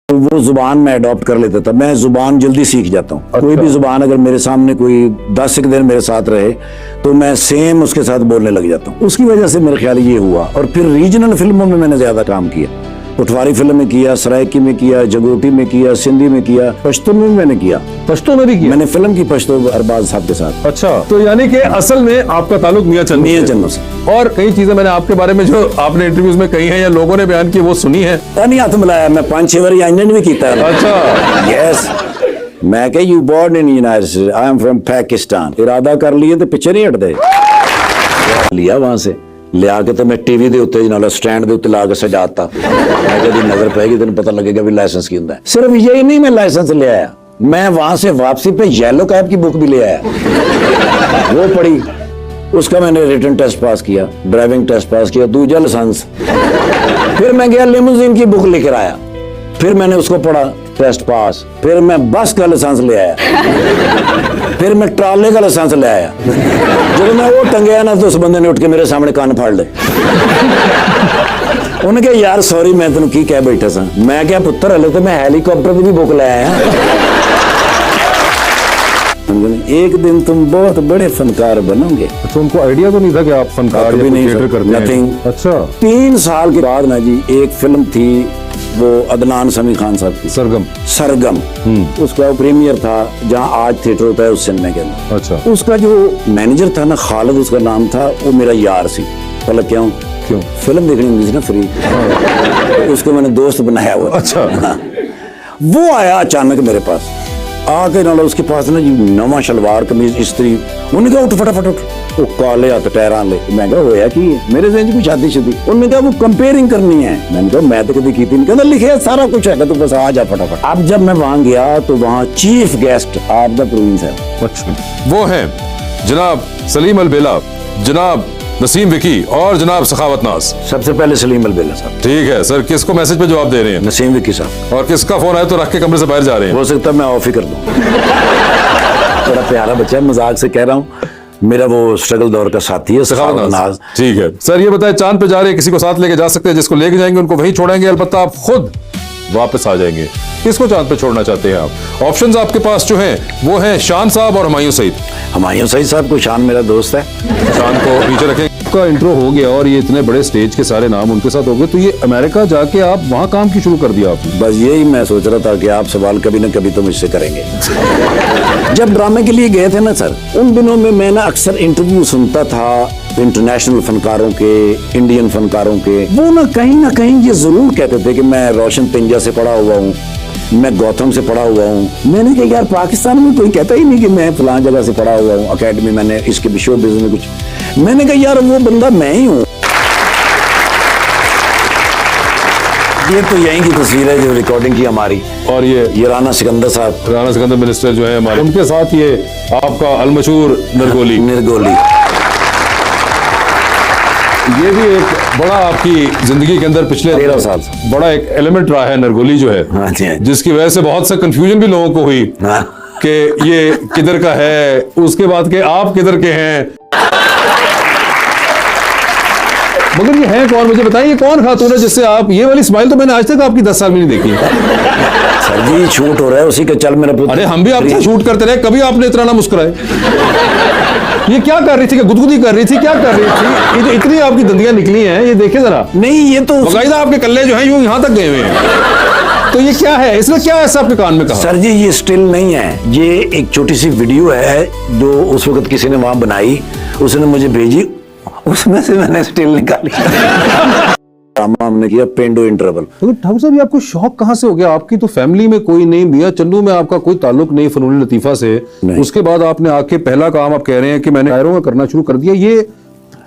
तो वो जुबान मैं अडॉप्ट कर लेता था। मैं जुबान जल्दी सीख जाता हूँ। अच्छा। कोई भी जुबान अगर मेरे सामने कोई 10 एक दिन मेरे साथ रहे तो मैं सेम उसके साथ बोलने लग जाता हूँ। उसकी वजह से मेरे ख्याल ये हुआ। और फिर रीजनल फिल्मों में मैंने ज्यादा काम किया। पटवारी फिल्म में किया, सरायकी में किया, जगोटी में किया, सिंधी में किया, पश्तो में भी मैंने किया। पश्तो में भी किया? मैंने फिल्म की पश्तो अरबाज साहब के साथ। अच्छा, तो यानी कि असल में आपका ताल्लुक मियां चन्नू से। और कई चीजें मैंने आपके बारे में जो आपने इंटरव्यूज में कही है या लोगों ने बयान की वो सुनी है। नहीं हाथ मिलाया, मैं 5-6 बार इंजन भी किया। अच्छा, यस। मैं कह you born in United States, I am from Pakistan. इरादा कर लिए तो पीछे नहीं हटते। लिया वहां से लिया के तो मैं टीवी के उत्ते नाल स्टैंड के उत्ते ला के सजाता। मैं कभी नजर पाएगी तेन पता लगेगा भी लाइसेंस की होता है। सिर्फ यही नहीं, मैं लाइसेंस ले आया। मैं वहां से वापसी पे येलो कैब की बुक भी ले आया, वो पढ़ी। उसका मैंने रिटन टेस्ट पास किया, ड्राइविंग टेस्ट पास किया, दूसरा लाइसेंस। फिर मैं गया लिमोजिन की बुक लेकर आया, फिर मैंने उसको पढ़ा, टेस्ट पास। फिर मैं बस का लाइसेंस ले आया, फिर मैं ट्राले का लाइसेंस ले आया। जब मैं वो टंगया ना तो उस बंदे ने उठ के मेरे सामने कान फाड़ ले। उन्होंने कहा यार सॉरी मैं तेन की कह बैठा सा। मैं क्या पुत्र हले तो मैं हेलीकॉप्टर की भी बुक ले आया। एक दिन तुम बहुत बड़े फनकार बनोगे। तो उनको आइडिया तो नहीं था कि आप फनकार या थिएटर करते हैं? नथिंग। अच्छा, 3 साल के बाद ना जी एक फिल्म थी, वो अदनान समी खान साहब की, सरगम। उसका प्रीमियर था जहाँ आज थिएटर होता है उस सिनेमा के अंदर। अच्छा। उसका जो मैनेजर था ना, खालिद उसका नाम था, वो मेरा यार सी। मतलब क्यों फिल्म देखनी होती थी ना फ्री, उसको मैंने दोस्त बनाया हुआ। अच्छा। वो आया अचानक मेरे पास, आके ना उसके पास ना जी नवा शलवार कमीज इस्त्री। उन्होंने कहा उठ फटाफट उठ, वो काले हाथ टैरा ले। मैं कहा होया कि मेरे से कोई शादी शुदी। उन्होंने कहा वो कंपेयरिंग करनी है। मैंने कहा मैं तो कभी की थी नहीं। कहता लिखे सारा कुछ है, तो बस आ जा फटाफट। अब जब मैं वहां गया तो वहां चीफ गेस्ट आप द प्रोविंस है। अच्छा, वो हैं जनाब सलीम अलबेला, जनाब नसीम विकी और जनाब सखावत नाज। सबसे पहले सलीम अलबेला साहब। ठीक है सर, किसको मैसेज पे जवाब दे रहे हैं? नसीम विकी साहब। और किसका फोन आया तो रख के कमरे से बाहर जा रहे हैं? हो सकता है मैं ऑफ ही कर दूं। बड़ा प्यारा बच्चा है, मजाक से कह रहा हूँ। मेरा वो स्ट्रगल दौर का साथी है सखावत नाज। ठीक है सर, ये बताए चांद पे जा रहे हैं, किसी को साथ लेके जा सकते हैं? जिसको लेके जाएंगे उनको वहीं छोड़ेंगे, अलबत्ता आप खुद वापस आ जाएंगे। किसको चांद पे छोड़ना चाहते हैं आप? ऑप्शंस आपके पास जो हैं वो हैं शान साहब और हुमायूं सईद। हुमायूं सईद साहब को, शान मेरा दोस्त है। शान को नीचे रखें। आपका इंट्रो हो गया और ये इतने बड़े स्टेज के सारे नाम उनके साथ हो गए, तो ये अमेरिका जाके आप वहां काम की शुरू कर दिया आपने? बस यही मैं सोच रहा था कि आप सवाल कभी ना कभी तो मुझसे करेंगे। जब ड्रामे के लिए गए थे ना सर, उन दिनों में मैं ना अक्सर इंटरव्यू सुनता था इंटरनेशनल फनकारों के, इंडियन फनकारों के। वो ना कहीं ये जरूर कहते थे कि मैं रोशन पिंजा से पढ़ा हुआ हूँ, मैं गौतम से पढ़ा हुआ हूँ। मैंने कहा यार पाकिस्तान में कोई कहता ही नहीं कि मैं फलां जगह से पढ़ा हुआ हूँ, अकेडमी मैंने इसके भी शो बिजनेस में कुछ। मैंने कहा यार वो बंदा मैं ही हूँ। ये तो यहीं की तस्वीर है जो रिकॉर्डिंग की हमारी। और ये राना सिकंदर साहब, राना सिकंदर मिनिस्टर जो है हमारे, उनके साथ ये आपका अलमशहूर निर्गोली। ये भी एक बड़ा आपकी जिंदगी के अंदर पिछले 13 साल बड़ा एक एलिमेंट रहा है नरगोली जो है। हाँ जी। जिसकी वजह से बहुत सा कंफ्यूजन भी लोगों को हुई कि ये किधर का है, उसके बाद के आप किधर के हैं। मगर ये है कौन, मुझे बताइए कौन खातून है जिससे आप, ये वाली स्माइल तो मैंने आज तक आपकी 10 साल में नहीं देखी। सर जी शूट हो रहा है उसी के चल मेरा पुत्र। अरे हम भी आपसे शूट करते रहे, कभी आपने इतना ना मुस्कुराए। ये क्या कर रही थी? गुदगुदी कर रही थी? क्या कर रही थी? ये तो इतनी आपकी दंदियां निकली हैं, ये देखिए जरा। नहीं ये तो बाकायदा आपके कल्ले जो हैं यूं यहाँ तक गए हुए हैं। तो ये क्या है, इसमें क्या ऐसा आपके कान में कहा? सर जी ये स्टिल नहीं है, ये एक छोटी सी वीडियो है जो उस वक्त किसी ने वहां बनाई, उसने मुझे भेजी, उसमें से मैंने स्टिल निकाली। हमने किया पेंडो इन ट्रबल। तो ठाकुर साहब ये आपको शौक कहाँ से हो गया? आपकी तो फैमिली में कोई नहीं, मियां चन्नू में आपका कोई ताल्लुक नहीं फनून लतीफा से। उसके बाद आपने आके पहला काम आप कह रहे हैं कि मैंने शायरों का करना शुरू कर दिया। ये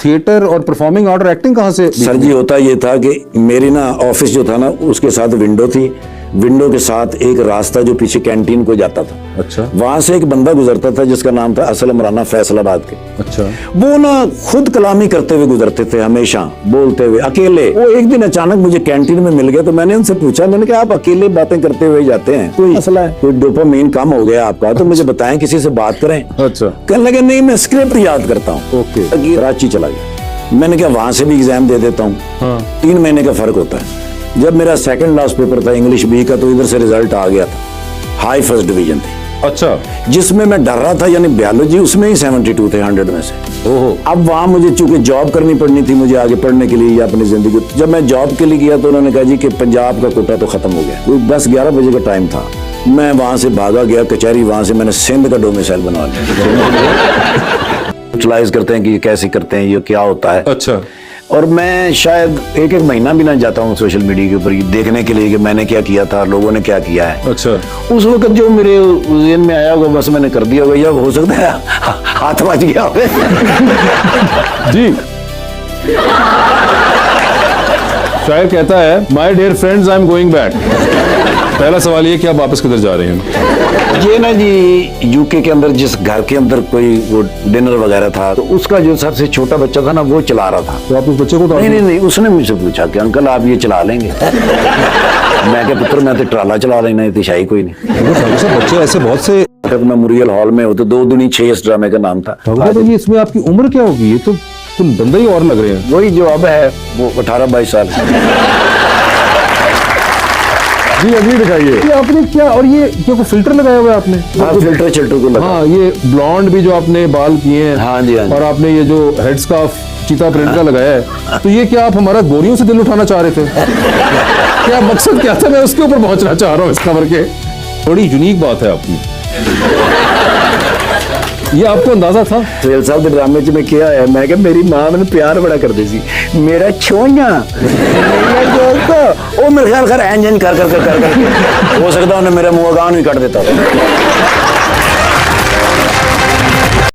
थिएटर और परफॉर्मिंग आर्ट और एक्टिंग कहाँ से? सर जी होता ये था कि मेरी ना ऑफिस जो था ना उसके साथ विंडो थी, विंडो के साथ एक रास्ता जो पीछे कैंटीन को जाता था। अच्छा। वहां से एक बंदा गुजरता था जिसका नाम था असलम राना, फैसलाबाद के। अच्छा। वो ना खुद कलामी करते हुए गुजरते थे, हमेशा बोलते हुए अकेले। वो एक दिन अचानक मुझे कैंटीन में मिल गए तो मैंने उनसे पूछा, मैंने कहा आप अकेले बातें करते हुए जाते हैं, कोई मसला है, कोई डोपामाइन कम हो गया आपका तो मुझे बताएं, किसी से बात करें। अच्छा। कहने लगे नहीं मैं स्क्रिप्ट याद करता हूँ। ओके। कराची चला गया। मैंने कहा वहां से भी एग्जाम दे देता हूँ। 3 महीने का फर्क होता है। जब मेरा सेकंड लास्ट पेपर था इंग्लिश बी का, तो इधर से रिजल्ट आ गया था, हाई फर्स्ट डिवीजन थी, अच्छा। जिसमें मैं डर रहा था, यानी बायोलॉजी, उसमें ही 72 थे 100 में से। ओहो। अब वहां मुझे चूंकि जॉब करनी पड़नी थी मुझे आगे पढ़ने के लिए या अपनी जिंदगी, जब मैं जॉब के लिए गया तो उन्होंने कहा जी कि पंजाब का कोटा तो खत्म हो गया। कोई 10-11 बजे का टाइम था, मैं वहां से भागा गया कचहरी, वहां से मैंने सिंध का डोमिसाइल बनवा लिया। यूटिलाइज करते हैं कि ये कैसे करते हैं, ये क्या होता है। अच्छा। और मैं शायद एक महीना भी ना जाता हूँ सोशल मीडिया के ऊपर देखने के लिए कि मैंने क्या किया था, लोगों ने क्या किया है। अच्छा। उस वक्त जो मेरे ज़हन में आया होगा बस मैंने कर दिया होगा, या हो सकता है हाथ बच गया हो। जी। शायर कहता है, my dear friends, I am going back. पहला सवाल ये कि आप वापस किधर जा रहे हैं? ये ना जी यूके के अंदर जिस घर के अंदर कोई वो डिनर वगैरह था, तो उसका जो सबसे छोटा बच्चा था ना, वो चला रहा था। तो आप उस बच्चे को तो नहीं, उसने मुझसे पूछा कि अंकल आप ये चला लेंगे? मैं क्या पुत्र, मैं तो ट्राला चला लेना, ये शाही कोई नहीं। बच्चे ऐसे बहुत से। मेमोरियल हॉल में होते 2 दूनी 6 इस ड्रामे का नाम था। तो ये इसमें आपकी उम्र क्या होगी? ये तो तुम बंदा ही और लग रहे हैं। वही जो अब है वो 18-22 साल। जी अगली दिखाइए। ये आपने क्या, और ये क्या कोई फिल्टर लगाया हुआ है आपने? हाँ, फिल्टर चिल्टर को लगा। हाँ, ये ब्लॉन्ड भी जो आपने बाल किए हैं। हाँ जी, हाँ जी। और आपने ये जो हेड स्कार्फ चीता प्रिंट का लगाया है, तो ये क्या आप हमारा गोरियों से दिल उठाना चाह रहे थे? क्या मकसद क्या था? मैं उसके ऊपर पहुंचना चाह रहा हूँ इस खबर के। बड़ी यूनिक बात है आपकी। ये आपको अंदाजा था? सोहेल साहब के ड्रामे च मैं क्या है, मैं क्या मेरी मां मैंने प्यार बड़ा करती सी, मेरा छोइया वो मेरे ख्याल कर एंजन कर हो सकता उन्हें मेरे मुंह गान ही कट देता था।